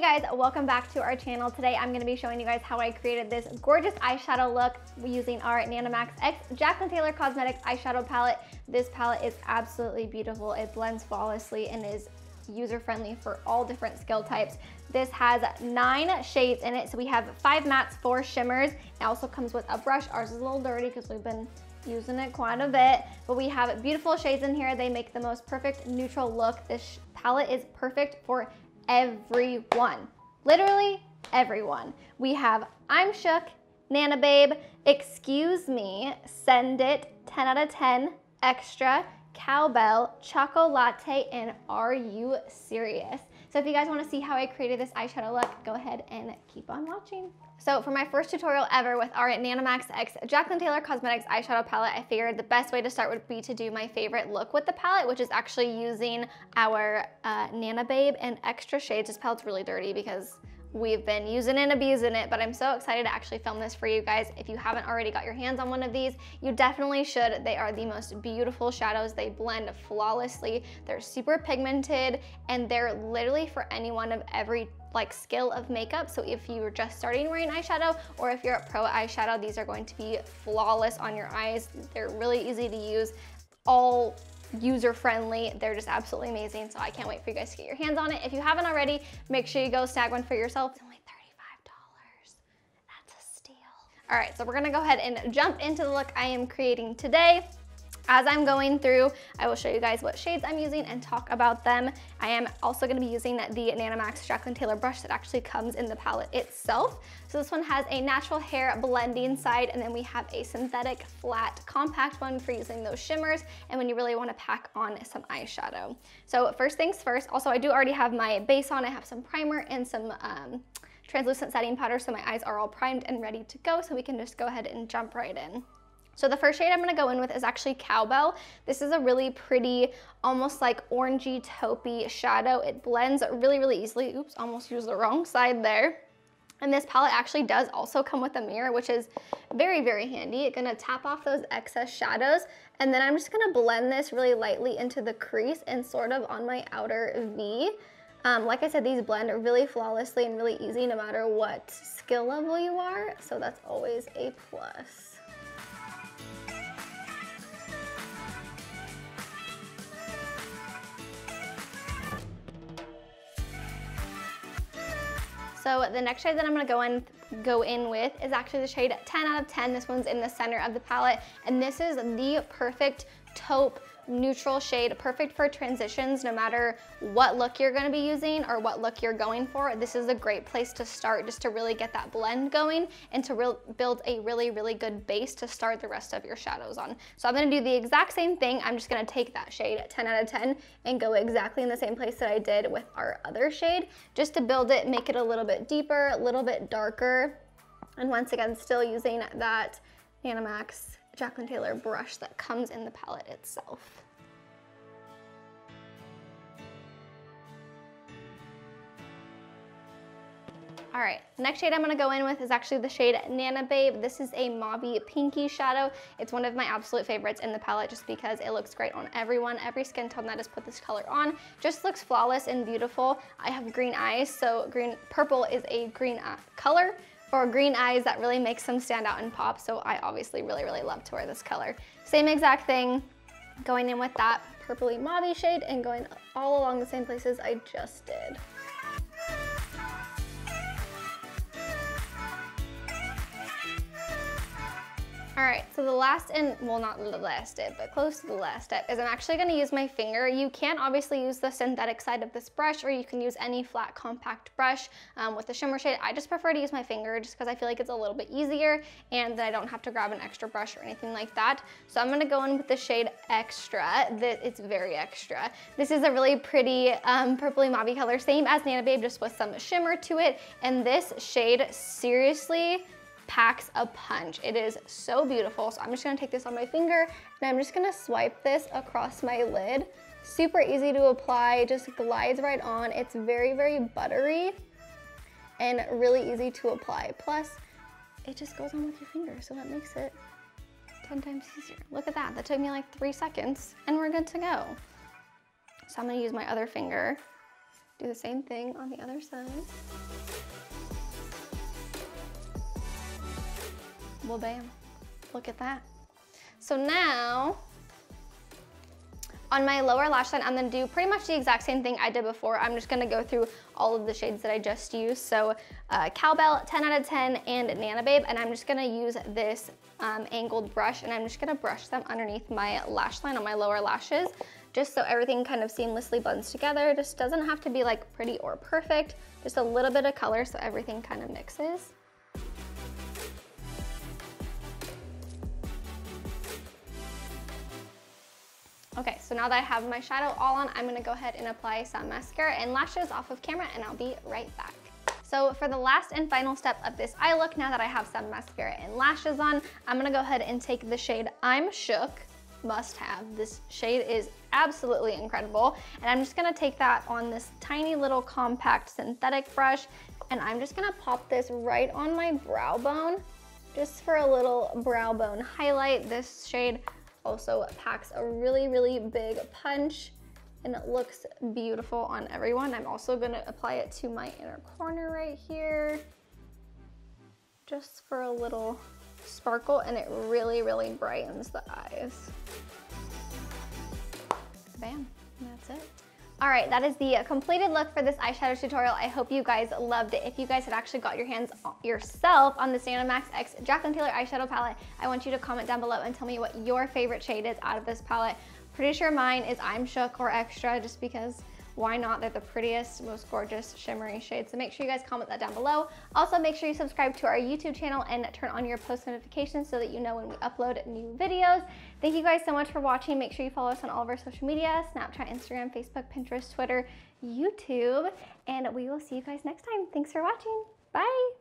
guys, welcome back to our channel. Today I'm going to be showing you guys how I created this gorgeous eyeshadow look using our NanaMacs X Jaclyn Taylor Cosmetics eyeshadow palette. This palette is absolutely beautiful. It blends flawlessly and is user-friendly for all different skill types. This has 9 shades in it, so we have 5 mattes, 4 shimmers. It also comes with a brush. Ours is a little dirty because we've been using it quite a bit, but we have beautiful shades in here. They make the most perfect neutral look. This palette is perfect for everyone, literally everyone. We have I'm Shook, Nana Babe, Excuse Me, Send It, 10 out of 10, Extra, Cowbell, Choco Latte, and Are You Serious? So if you guys want to see how I created this eyeshadow look, go ahead and keep on watching. So for my first tutorial ever with our NanaMacs X Jaclyn Taylor Cosmetics eyeshadow palette, I figured the best way to start would be to do my favorite look with the palette, which is actually using our Nana Babe and Extra shades. This palette's really dirty because we've been using and abusing it, but I'm so excited to actually film this for you guys. If you haven't already got your hands on one of these, you definitely should. They are the most beautiful shadows. They blend flawlessly. They're super pigmented, and they're literally for anyone of every skill of makeup. So if you're just starting wearing eyeshadow, or if you're a pro at eyeshadow, these are going to be flawless on your eyes. They're really easy to use, all user-friendly. They're just absolutely amazing. So I can't wait for you guys to get your hands on it. If you haven't already, make sure you go snag one for yourself. It's only $35. That's a steal. All right, so we're gonna go ahead and jump into the look I am creating today. As I'm going through, I will show you guys what shades I'm using and talk about them. I am also gonna be using the NanaMacs Jaclyn Taylor brush that actually comes in the palette itself. So this one has a natural hair blending side, and then we have a synthetic flat compact one for using those shimmers and when you really wanna pack on some eyeshadow. So first things first, also I do already have my base on. I have some primer and some translucent setting powder, so my eyes are all primed and ready to go, so we can just go ahead and jump right in. So the first shade I'm gonna go in with is actually Cowbell. This is a really pretty, almost like orangey taupey shadow. It blends really, really easily. Oops, almost used the wrong side there. And this palette actually does also come with a mirror, which is very, very handy. It's gonna tap off those excess shadows, and then I'm just gonna blend this really lightly into the crease and sort of on my outer V. Like I said, these blend really flawlessly and really easy no matter what skill level you are, so that's always a plus. So the next shade that I'm gonna go in with is actually the shade 10 out of 10. This one's in the center of the palette, and this is the perfect taupe neutral shade, perfect for transitions no matter what look you're gonna be using or what look you're going for. This is a great place to start just to really get that blend going and to build a really, really good base to start the rest of your shadows on. So I'm gonna do the exact same thing. I'm just gonna take that shade 10 out of 10 and go exactly in the same place that I did with our other shade, just to build it, make it a little bit deeper, a little bit darker. And once again, still using that NanaMacs Jaclyn Taylor brush that comes in the palette itself. All right, next shade I'm gonna go in with is actually the shade Nana Babe. This is a mauvey pinky shadow. It's one of my absolute favorites in the palette just because it looks great on everyone. Every skin tone that has put this color on just looks flawless and beautiful. I have green eyes, so purple is a green color for green eyes that really makes them stand out and pop, so I obviously really, really love to wear this color. Same exact thing, going in with that purpley mauvey shade and going all along the same places I just did. All right, so the last, and well, not the last step, but close to the last step, is I'm actually gonna use my finger. You can obviously use the synthetic side of this brush, or you can use any flat compact brush with the shimmer shade. I just prefer to use my finger just because I feel like it's a little bit easier and that I don't have to grab an extra brush or anything like that. So I'm gonna go in with the shade Extra. It's very extra. This is a really pretty purpley mauvey color, same as Nana Babe, just with some shimmer to it. And this shade, seriously, packs a punch. It is so beautiful. So I'm just gonna take this on my finger and I'm just gonna swipe this across my lid. Super easy to apply, just glides right on. It's very, very buttery and really easy to apply. Plus, it just goes on with your finger, so that makes it 10 times easier. Look at that, that took me like 3 seconds and we're good to go. So I'm gonna use my other finger Do the same thing on the other side. Well, bam, look at that. So now, on my lower lash line, I'm gonna do pretty much the exact same thing I did before. I'm just gonna go through all of the shades that I just used. So Cowbell, 10 out of 10, and NanaBabe, and I'm just gonna use this angled brush, and I'm just gonna brush them underneath my lash line on my lower lashes, just so everything kind of seamlessly blends together. Just doesn't have to be like pretty or perfect, just a little bit of color so everything kind of mixes. Okay, so now that I have my shadow all on, I'm gonna go ahead and apply some mascara and lashes off of camera, and I'll be right back. So for the last and final step of this eye look, now that I have some mascara and lashes on, I'm gonna go ahead and take the shade I'm Shook, must have. This shade is absolutely incredible. And I'm just gonna take that on this tiny little compact synthetic brush, and I'm just gonna pop this right on my brow bone, just for a little brow bone highlight. This shade also packs a really, really big punch, and it looks beautiful on everyone. I'm also gonna apply it to my inner corner right here, just for a little sparkle, and it really, really brightens the eyes. Bam, and that's it. All right, that is the completed look for this eyeshadow tutorial. I hope you guys loved it. If you guys had actually got your hands yourself on this NanaMacs X JACLYN Taylor eyeshadow palette, I want you to comment down below and tell me what your favorite shade is out of this palette. Pretty sure mine is I'm Shook or Extra, just because why not? They're the prettiest, most gorgeous shimmery shades. So make sure you guys comment that down below. Also, make sure you subscribe to our YouTube channel and turn on your post notifications so that you know when we upload new videos. Thank you guys so much for watching. Make sure you follow us on all of our social media, Snapchat, Instagram, Facebook, Pinterest, Twitter, YouTube, and we will see you guys next time. Thanks for watching. Bye.